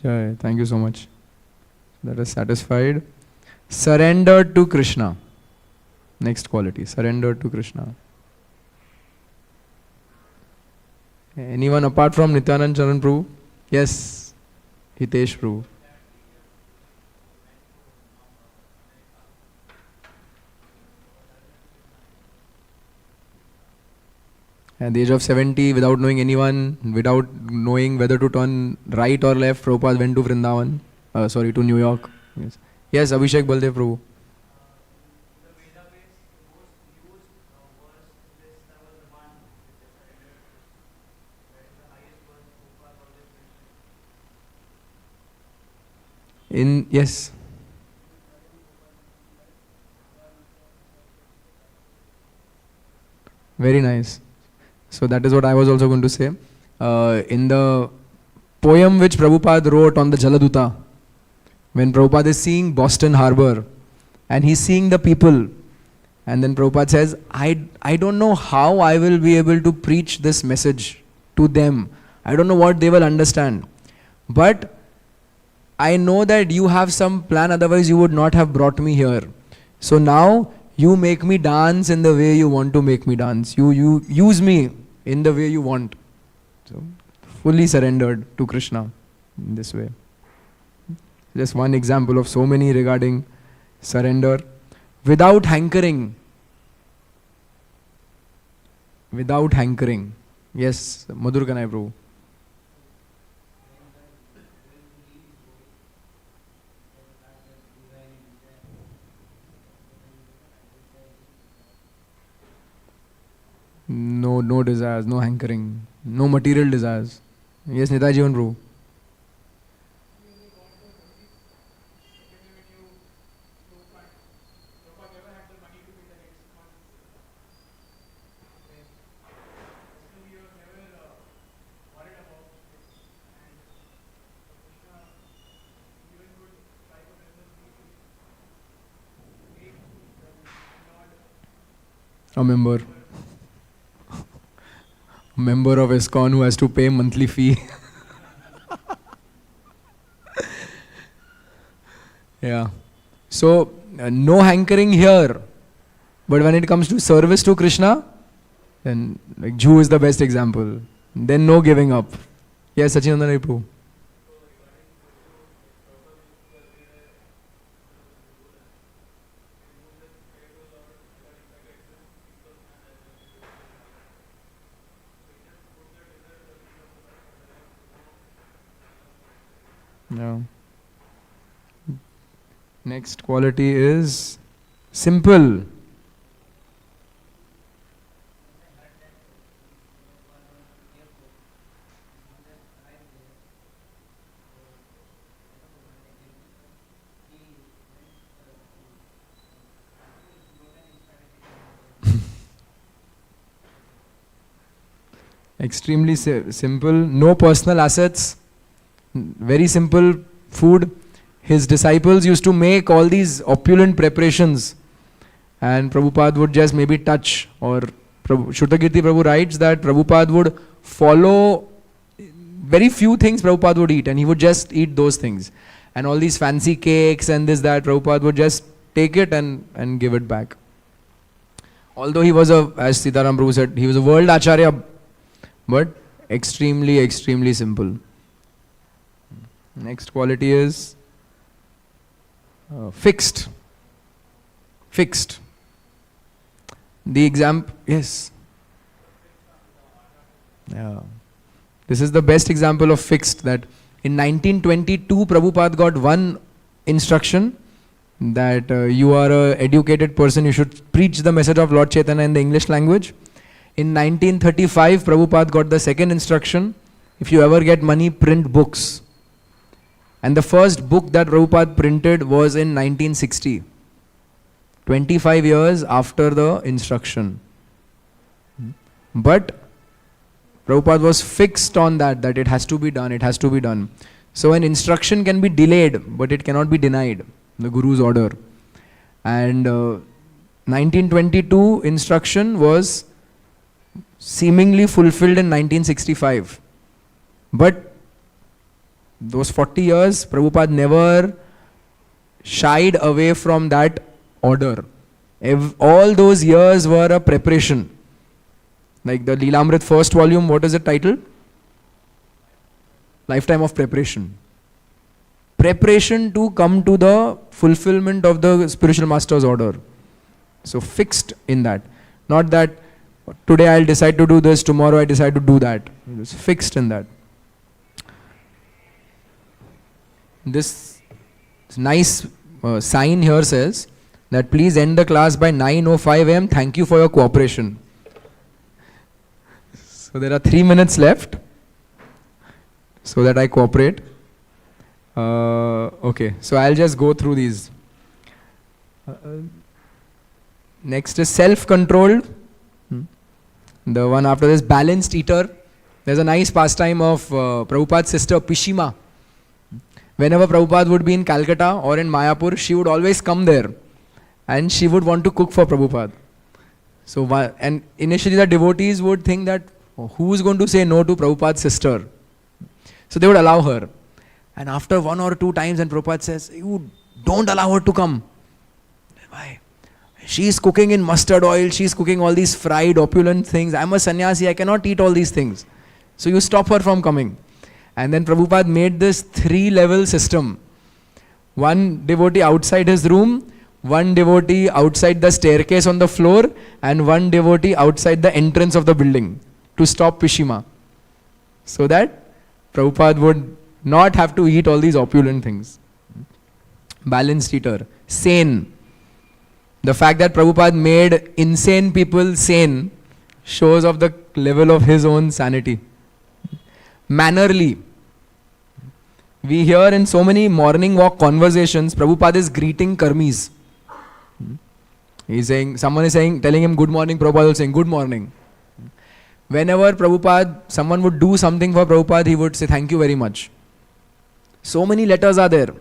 Yeah, thank you so much. That is satisfied. Surrendered to Krishna. Next quality, surrendered to Krishna. Anyone apart from Nityanand Charan Prabhu? Yes, Hitesh Prabhu. At the age of 70, without knowing anyone, without knowing whether to turn right or left, Prabhupada went to Vrindavan. To New York. Yes, yes, Abhishek Baldev Prabhu. Yes. Very nice. So that is what I was also going to say. In the poem which Prabhupada wrote on the Jaladuta, when Prabhupada is seeing Boston Harbor and he's seeing the people, and then Prabhupada says, I don't know how I will be able to preach this message to them. I don't know what they will understand. But I know that you have some plan, otherwise you would not have brought me here. So now you make me dance in the way you want to make me dance. You use me in the way you want. So fully surrendered to Krishna in this way. Just one example of so many regarding surrender. Without hankering. Without hankering. Yes, Madhur Kanai Prabhu. No desires, no hankering, no material desires. Yes, Nitai Jivan Prabhu. A member of ISKCON who has to pay monthly fee. Yeah. So, no hankering here. But when it comes to service to Krishna, then like Jew is the best example. Then no giving up. Yes, Sachinandan Prabhu. Yeah. Next quality is simple. Extremely simple, no personal assets, very simple food. His disciples used to make all these opulent preparations, and Prabhupada would just maybe touch, or Shrutakirti Prabhu writes that Prabhupada would follow very few things Prabhupada would eat, and he would just eat those things. And all these fancy cakes and this, that, Prabhupada would just take it and give it back. Although he was as Sitaram Prabhu said, he was a world acharya, but extremely, extremely simple. Next quality is fixed. Fixed. The example, yes. Yeah. This is the best example of fixed, that in 1922 Prabhupada got one instruction that you are an educated person, you should preach the message of Lord Chaitanya in the English language. In 1935, Prabhupada got the second instruction, if you ever get money, print books. And the first book that Prabhupada printed was in 1960, 25 years after the instruction. But Prabhupada was fixed on that it has to be done, it has to be done. So an instruction can be delayed, but it cannot be denied, the Guru's order. And 1922 instruction was seemingly fulfilled in 1965. But those 40 years, Prabhupada never shied away from that order. All those years were a preparation. Like the Leelamrit first volume, what is the title? Lifetime of preparation. Preparation to come to the fulfillment of the spiritual master's order. So fixed in that. Not that today I'll decide to do this, tomorrow I decide to do that. It's fixed in that. This nice sign here says that please end the class by 9:05 am. Thank you for your cooperation. So there are 3 minutes left so that I cooperate. Okay, so I'll just go through these. Next is self-controlled. The one after this, balanced eater. There's a nice pastime of Prabhupada's sister Pishima. Whenever Prabhupada would be in Calcutta or in Mayapur, she would always come there and she would want to cook for Prabhupada. So, and initially the devotees would think that who is going to say no to Prabhupada's sister? So they would allow her. And after 1 or 2 times, and Prabhupada says, you don't allow her to come. Why? She is cooking in mustard oil, she is cooking all these fried opulent things. I'm a sannyasi, I cannot eat all these things. So you stop her from coming. And then Prabhupada made this 3-level system. One devotee outside his room, one devotee outside the staircase on the floor, and one devotee outside the entrance of the building to stop Pishima. So that Prabhupada would not have to eat all these opulent things. Balanced eater. Sane. The fact that Prabhupada made insane people sane shows of the level of his own sanity. Mannerly. We hear in so many morning walk conversations, Prabhupada is greeting karmis. He's saying, someone is saying, telling him good morning, Prabhupada is saying good morning. Whenever Prabhupada, someone would do something for Prabhupada, he would say thank you very much. So many letters are there.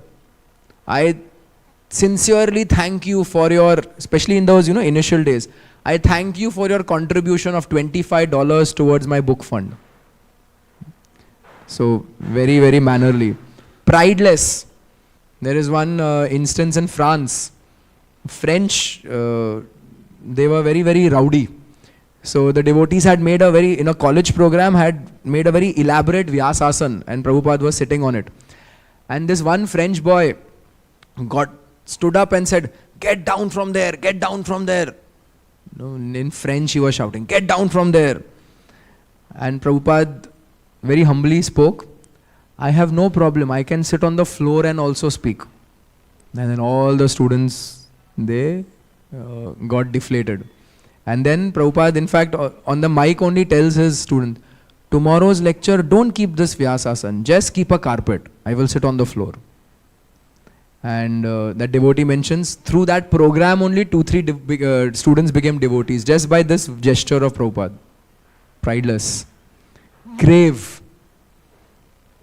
I sincerely thank you for your, especially in those initial days, I thank you for your contribution of $25 towards my book fund. So very, very mannerly. Prideless. There is one instance in France. French, they were very, very rowdy. So the devotees had made in a college program, had made a very elaborate Vyasadeva, and Prabhupada was sitting on it. And this one French boy stood up and said, get down from there, get down from there. In French he was shouting, get down from there. And Prabhupada very humbly spoke, I have no problem, I can sit on the floor and also speak. And then all the students, they got deflated. And then Prabhupada, in fact, on the mic only tells his student, tomorrow's lecture, don't keep this Vyasasana, just keep a carpet. I will sit on the floor. And that devotee mentions, through that program only 2-3 students became devotees, just by this gesture of Prabhupada. Prideless. Grave.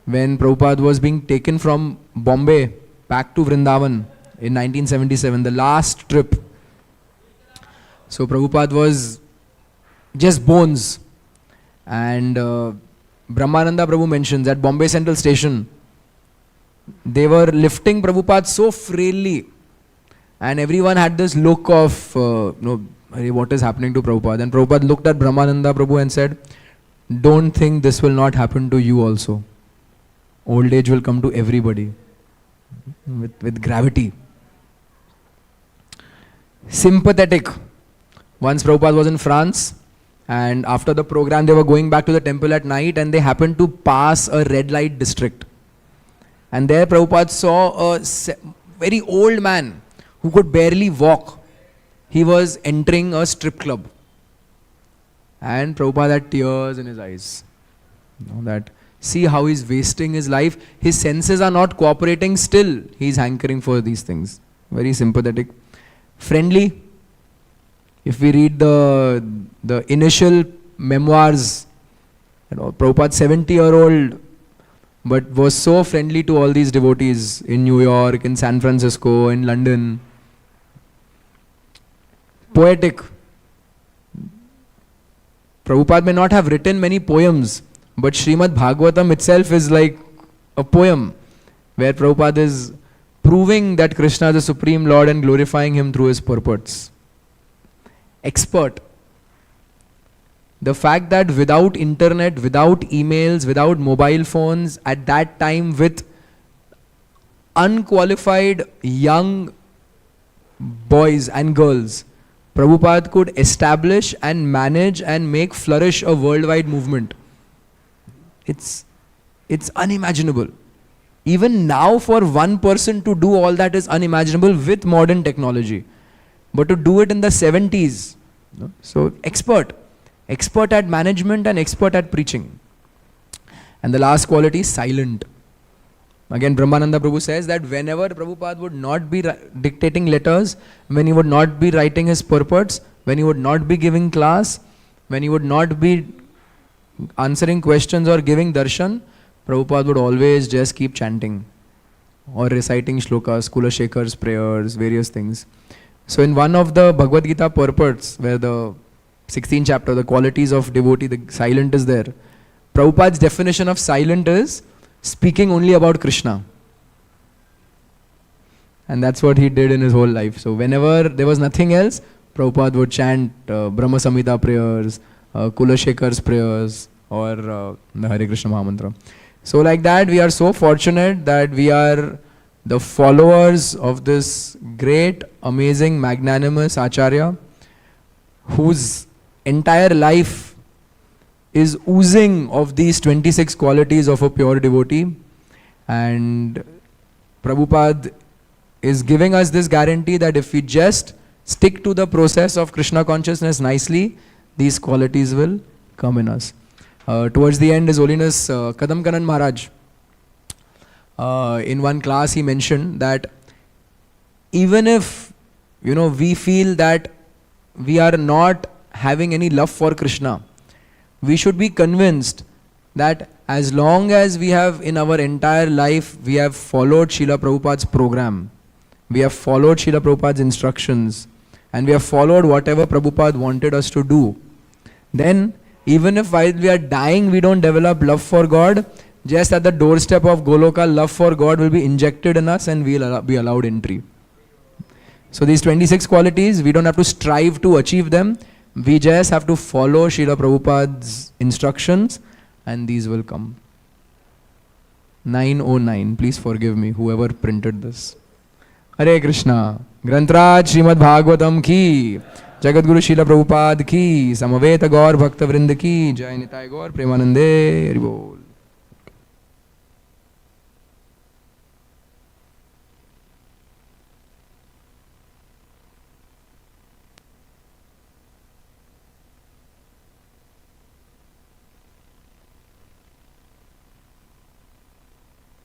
When Prabhupada was being taken from Bombay back to Vrindavan in 1977, the last trip. So Prabhupada was just bones. And Brahmananda Prabhu mentions at Bombay Central Station, they were lifting Prabhupada so frailly. And everyone had this look of, what is happening to Prabhupada? And Prabhupada looked at Brahmananda Prabhu and said, don't think this will not happen to you also. Old age will come to everybody with gravity. Sympathetic. Once Prabhupada was in France, and after the program they were going back to the temple at night, and they happened to pass a red light district. And there Prabhupada saw a very old man who could barely walk. He was entering a strip club. And Prabhupada had tears in his eyes. That see how he's wasting his life. His senses are not cooperating, still he's hankering for these things. Very sympathetic. Friendly. If we read the initial memoirs, Prabhupada's 70-year-old, but was so friendly to all these devotees in New York, in San Francisco, in London. Poetic. Prabhupada may not have written many poems, but Śrīmad-Bhāgavatam itself is like a poem where Prabhupada is proving that Krishna is the Supreme Lord and glorifying Him through His purports. Expert. The fact that without internet, without emails, without mobile phones, at that time with unqualified young boys and girls, Prabhupada could establish and manage and make flourish a worldwide movement. It's unimaginable. Even now for one person to do all that is unimaginable with modern technology. But to do it in the 70s, so expert at management and expert at preaching. And the last quality, silent. Again, Brahmananda Prabhu says that whenever Prabhupada would not be dictating letters, when he would not be writing his purports, when he would not be giving class, when he would not be answering questions or giving darshan, Prabhupada would always just keep chanting or reciting shlokas, Kulashekhar's prayers, various things. So in one of the Bhagavad Gita purports, where the 16th chapter, the qualities of devotee, the silent is there. Prabhupada's definition of silent is speaking only about Krishna. And that's what he did in his whole life. So whenever there was nothing else, Prabhupada would chant Brahma Samhita prayers, Kulashekhar's prayers, or the Hare Krishna Mahamantra. So like that, we are so fortunate that we are the followers of this great, amazing, magnanimous Acharya, whose entire life is oozing of these 26 qualities of a pure devotee. And Prabhupada is giving us this guarantee that if we just stick to the process of Krishna consciousness nicely, these qualities will come in us. Towards the end, His Holiness Kadam Kanan Maharaj, in one class he mentioned that even if we feel that we are not having any love for Krishna, we should be convinced that as long as we have in our entire life, we have followed Srila Prabhupada's program, we have followed Srila Prabhupada's instructions, and we have followed whatever Prabhupada wanted us to do, then even if while we are dying we don't develop love for God, just at the doorstep of Goloka, love for God will be injected in us and we will be allowed entry. So these 26 qualities, we don't have to strive to achieve them. We just have to follow Srila Prabhupada's instructions and these will come. 909, please forgive me, whoever printed this. Hare Krishna. Grantraj Śrīmad-Bhāgavatam ki, Jagadguru Srila Prabhupada ki, Samaveta Gaur Bhakta Vrinda ki, Jai Nitai Gaur Premanande, Hari Bol.